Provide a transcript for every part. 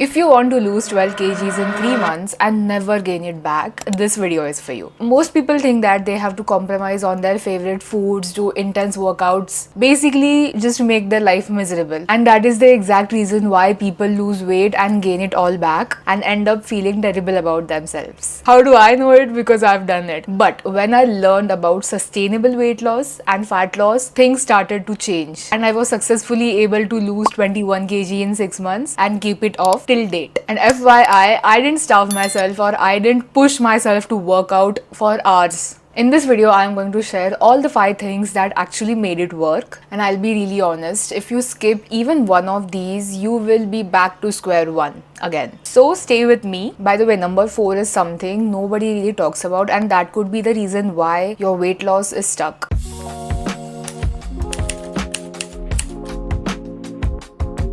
If you want to lose 12 kgs in 3 months and never gain it back, this video is for you. Most people think that they have to compromise on their favorite foods, do intense workouts, basically just to make their life miserable. And that is the exact reason why people lose weight and gain it all back and end up feeling terrible about themselves. How do I know it? Because I've done it. But when I learned about sustainable weight loss and fat loss, things started to change. And I was successfully able to lose 21 kg in 6 months and keep it off till date. And FYI, I didn't starve myself or I didn't push myself to work out for hours. In this video, I am going to share all the 5 things that actually made it work. And I'll be really honest, if you skip even one of these, you will be back to square one again. So stay with me. By the way, number 4 is something nobody really talks about, and that could be the reason why your weight loss is stuck.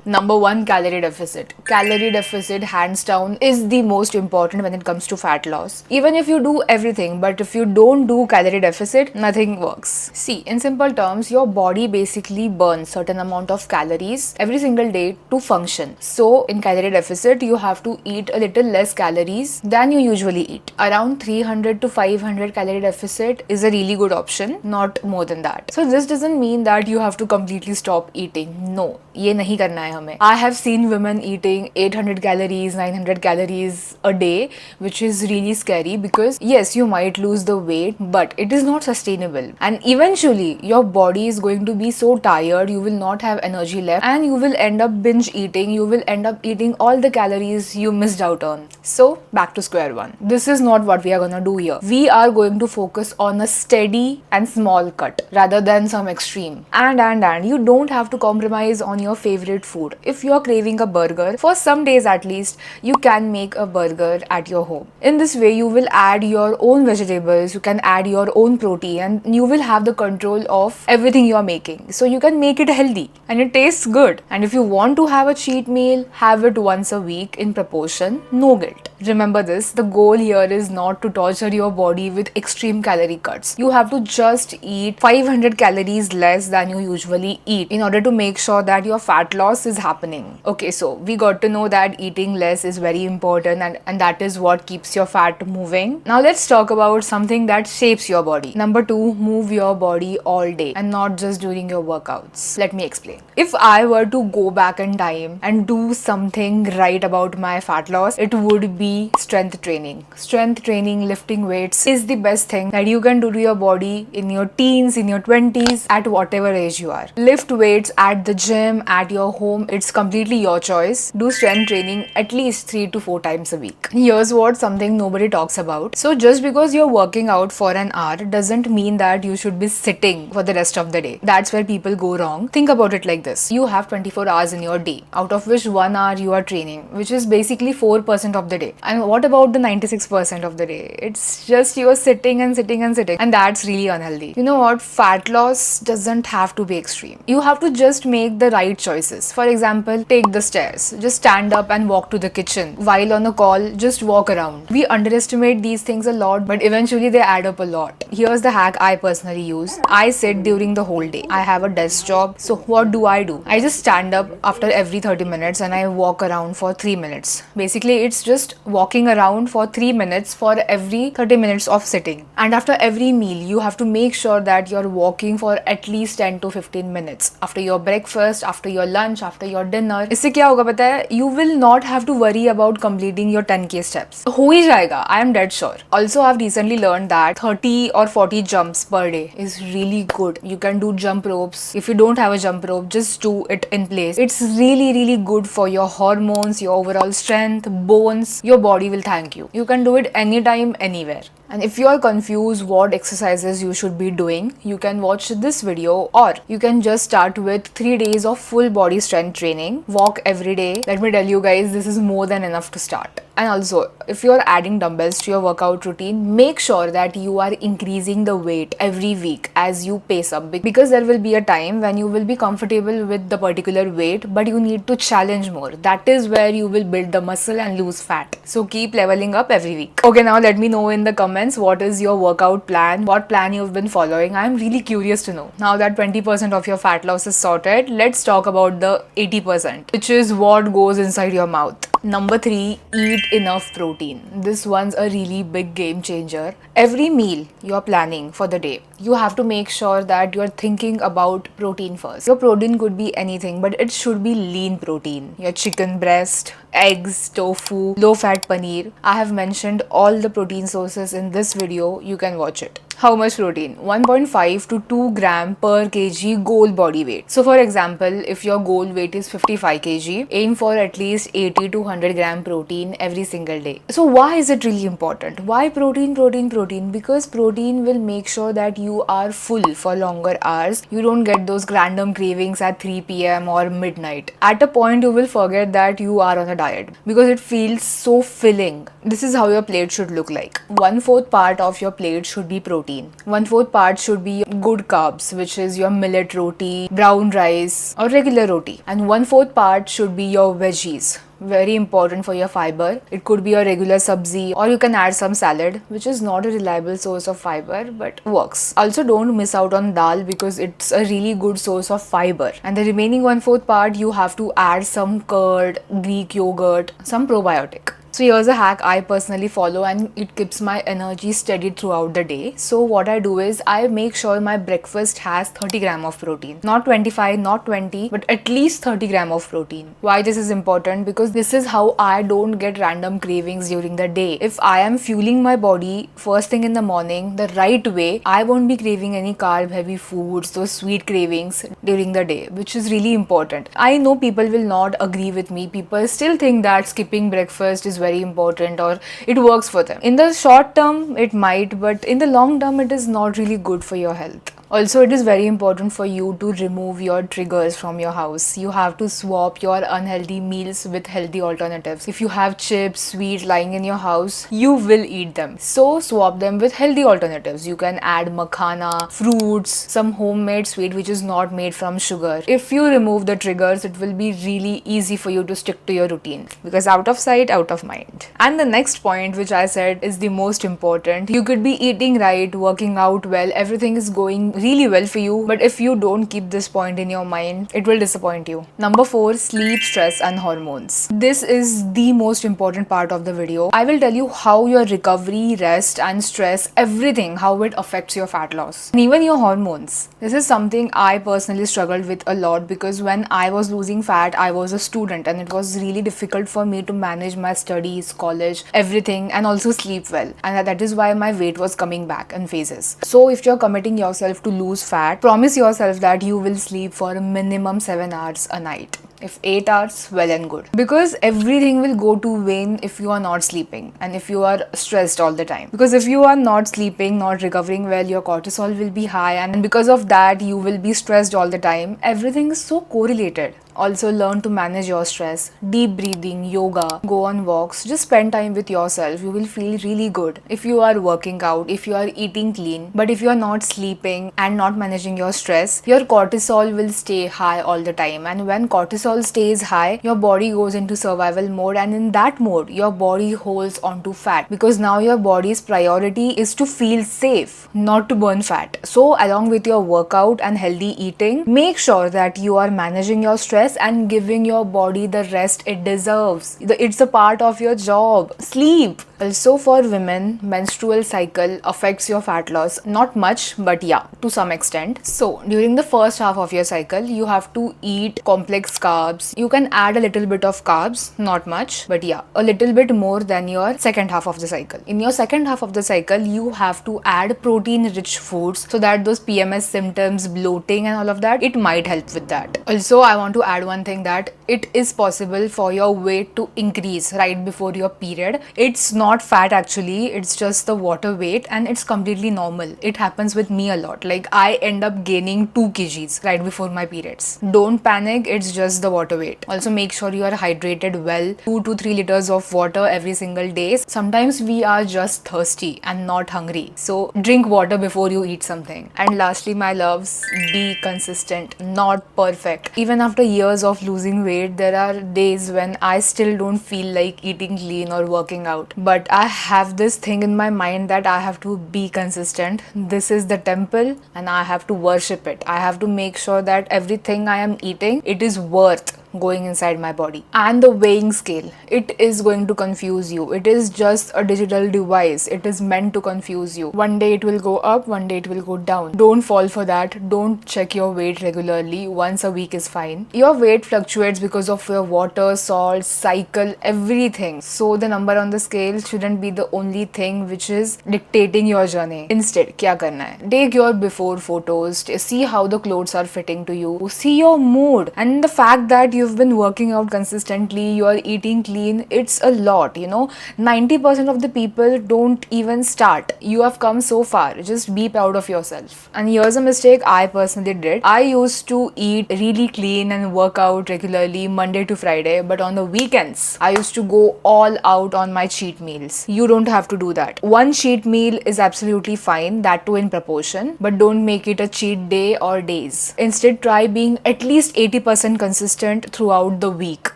Number 1, calorie deficit. Calorie deficit, hands down, is the most important when it comes to fat loss. Even if you do everything, but if you don't do calorie deficit, nothing works. See, in simple terms, your body basically burns certain amount of calories every single day to function. So in calorie deficit, you have to eat a little less calories than you usually eat. Around 300 to 500 calorie deficit is a really good option, not more than that. So this doesn't mean that you have to completely stop eating. No, ये नहीं करना है. I have seen women eating 800 calories, 900 calories a day, which is really scary because yes, you might lose the weight, but it is not sustainable. And eventually, your body is going to be so tired, you will not have energy left and you will end up binge eating. You will end up eating all the calories you missed out on. So, back to square one. This is not what we are gonna do here. We are going to focus on a steady and small cut rather than some extreme. And you don't have to compromise on your favorite food. If you are craving a burger, for some days at least, you can make a burger at your home. In this way, you will add your own vegetables, you can add your own protein, and you will have the control of everything you are making. So you can make it healthy and it tastes good. And if you want to have a cheat meal, have it once a week in proportion, no guilt. Remember this, the goal here is not to torture your body with extreme calorie cuts. You have to just eat 500 calories less than you usually eat in order to make sure that your fat loss is happening. Okay, so we got to know that eating less is very important and that is what keeps your fat moving. Now let's talk about something that shapes your body. Number 2, move your body all day and not just during your workouts. Let me explain. If I were to go back in time and do something right about my fat loss, it would be strength training. Strength training, lifting weights is the best thing that you can do to your body in your teens, in your 20s, at whatever age you are. Lift weights at the gym, at your home. It's completely your choice. Do strength training at least 3 to 4 times a week. Here's what something nobody talks about. So just because you're working out for an hour doesn't mean that you should be sitting for the rest of the day. That's where people go wrong. Think about it like this. You have 24 hours in your day, out of which 1 hour you are training, which is basically 4% of the day. And what about the 96% of the day? It's just you're sitting and sitting and sitting. And that's really unhealthy. You know what? Fat loss doesn't have to be extreme. You have to just make the right choices. For example, take the stairs. Just stand up and walk to the kitchen. While on a call, just walk around. We underestimate these things a lot, but eventually they add up a lot. Here's the hack I personally use. I sit during the whole day. I have a desk job, so what do? I just stand up after every 30 minutes and I walk around for 3 minutes. Basically, it's just walking around for 3 minutes for every 30 minutes of sitting. And after every meal, you have to make sure that you're walking for at least 10 to 15 minutes. After your breakfast, after your lunch, after your dinner. इससे क्या होगा पता है? You will not have to worry about completing your 10k steps. हो ही जाएगा. I am dead sure. Also, I've recently learned that 30 or 40 jumps per day is really good. You can do jump ropes. If you don't have a jump rope, just do it in place. It's really good for your hormones, your overall strength, bones. Your body will thank you. You can do it anytime, anywhere. And if you are confused what exercises you should be doing, you can watch this video, or you can just start with 3 days of full body strength training. Walk every day. Let me tell you guys, this is more than enough to start. And also, if you are adding dumbbells to your workout routine, make sure that you are increasing the weight every week as you pace up, because there will be a time when you will be comfortable with the particular weight, but you need to challenge more. That is where you will build the muscle and lose fat. So keep leveling up every week. Okay, now let me know in the comments what is your workout plan, what plan you've been following. I'm really curious to know. Now that 20% of your fat loss is sorted, let's talk about the 80%, which is what goes inside your mouth. Number 3, eat enough protein. This one's a really big game changer. Every meal you're planning for the day, you have to make sure that you're thinking about protein first. Your protein could be anything, but it should be lean protein. Your chicken breast, eggs, tofu, low-fat paneer. I have mentioned all the protein sources in this video. You can watch it. How much protein? 1.5 to 2 gram per kg goal body weight. So for example, if your goal weight is 55 kg, aim for at least 80 to 100 gram protein every single day. So why is it really important? Why protein, protein, protein? Because protein will make sure that you are full for longer hours. You don't get those random cravings at 3 p.m. or midnight. At a point, you will forget that you are on a diet because it feels so filling. This is how your plate should look like. 1/4 part of your plate should be protein. 1/4 part should be good carbs, which is your millet roti, brown rice, or regular roti. And 1/4 part should be your veggies. Very important for your fiber. It could be a regular sabzi, or you can add some salad, which is not a reliable source of fiber but works. Also, don't miss out on dal because it's a really good source of fiber. And the remaining 1/4 part, you have to add some curd, Greek yogurt, some probiotic. So here's a hack I personally follow and it keeps my energy steady throughout the day. So what I do is I make sure my breakfast has 30 gram of protein. Not 25, not 20, but at least 30 gram of protein. Why this is important? Because this is how I don't get random cravings during the day. If I am fueling my body first thing in the morning the right way, I won't be craving any carb heavy foods, those sweet cravings during the day, which is really important. I know people will not agree with me. People still think that skipping breakfast is very important or it works for them. In the short term, it might, but in the long term, it is not really good for your health. Also, it is very important for you to remove your triggers from your house. You have to swap your unhealthy meals with healthy alternatives. If you have chips, sweets lying in your house, you will eat them. So swap them with healthy alternatives. You can add makhana, fruits, some homemade sweet which is not made from sugar. If you remove the triggers, it will be really easy for you to stick to your routine because out of sight, out of mind. And the next point which I said is the most important. You could be eating right, working out well, everything is going really well for you, but if you don't keep this point in your mind, it will disappoint you. Number 4, sleep, stress and hormones. This is the most important part of the video. I will tell you how your recovery, rest and stress, everything, how it affects your fat loss and even your hormones. This is something I personally struggled with a lot because when I was losing fat, I was a student and it was really difficult for me to manage my studies, college, everything, and also sleep well, and that is why my weight was coming back in phases. So if you're committing yourself to lose fat, promise yourself that you will sleep for a minimum 7 hours a night. If 8 hours, well and good. Because everything will go to vain if you are not sleeping and if you are stressed all the time. Because if you are not sleeping, not recovering well, your cortisol will be high and because of that, you will be stressed all the time. Everything is so correlated. Also learn to manage your stress. Deep breathing, yoga, go on walks, just spend time with yourself. You will feel really good. If you are working out, if you are eating clean, but if you are not sleeping and not managing your stress, your cortisol will stay high all the time. And when cortisol stays high, your body goes into survival mode, and in that mode, your body holds onto fat because now your body's priority is to feel safe, not to burn fat. So along with your workout and healthy eating, make sure that you are managing your stress and giving your body the rest it deserves. It's a part of your job. Sleep. Also for women, menstrual cycle affects your fat loss. Not much, but yeah, to some extent. So during the first half of your cycle, you have to eat complex carbs. You can add a little bit of carbs, not much, but yeah, a little bit more than your second half of the cycle. In your second half of the cycle, you have to add protein-rich foods so that those PMS symptoms, bloating and all of that, it might help with that. Also, I want to add one thing that it is possible for your weight to increase right before your period. It's not fat actually, it's just the water weight and it's completely normal. It happens with me a lot. Like I end up gaining 2 kgs right before my periods. Don't panic, it's just the water weight. Also make sure you are hydrated well, 2 to 3 liters of water every single day. Sometimes we are just thirsty and not hungry. So drink water before you eat something. And lastly, my loves, be consistent, not perfect. Even after years of losing weight, there are days when I still don't feel like eating clean or working out. But I have this thing in my mind that I have to be consistent. This is the temple and I have to worship it. I have to make sure that everything I am eating, it is worth going inside my body. And the weighing scale, it is going to confuse you. It is just a digital device. It is meant to confuse you. One day it will go up, one day it will go down. Don't fall for that. Don't check your weight regularly. Once a week is fine. Your weight fluctuates because of your water, salt, cycle, everything. So the number on the scale shouldn't be the only thing which is dictating your journey. Instead, क्या करना है? Take your before photos, see how the clothes are fitting to you, see your mood, and the fact that you've been working out consistently, you are eating clean, it's a lot, 90% of the people don't even start. You have come so far. Just be proud of yourself. And here's a mistake I personally did. I used to eat really clean and work out regularly Monday to Friday, but on the weekends, I used to go all out on my cheat meals. You don't have to do that. One cheat meal is absolutely fine, that too in proportion, but don't make it a cheat day or days. Instead, try being at least 80% consistent throughout the week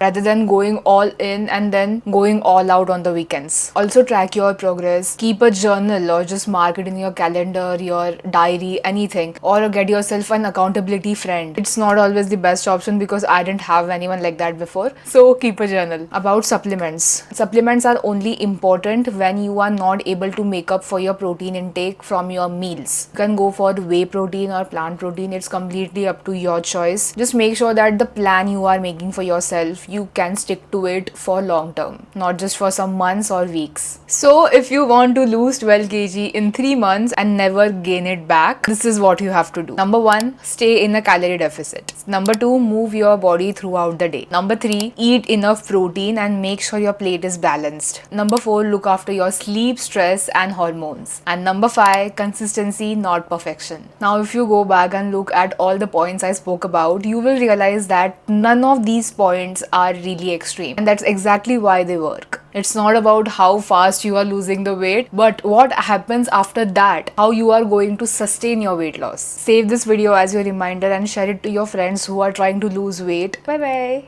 rather than going all in and then going all out on the weekends. Also, track your progress. Keep a journal or just mark it in your calendar, your diary, anything, or get yourself an accountability friend. It's not always the best option because I didn't have anyone like that before. So keep a journal. About supplements. Supplements are only important when you are not able to make up for your protein intake from your meals. You can go for whey protein or plant protein. It's completely up to your choice. Just make sure that the plan you are making for yourself, you can stick to it for long term, not just for some months or weeks. So if you want to lose 12 kg in 3 months and never gain it back, this is what you have to do. Number 1, stay in a calorie deficit. Number 2, move your body throughout the day. Number 3, eat enough protein and make sure your plate is balanced. Number 4, look after your sleep, stress and hormones. And number 5, consistency, not perfection. Now if you go back and look at all the points I spoke about, you will realize that none of these points are really extreme, and that's exactly why they work. It's not about how fast you are losing the weight, but what happens after that, how you are going to sustain your weight loss. Save this video as your reminder and share it to your friends who are trying to lose weight. Bye bye.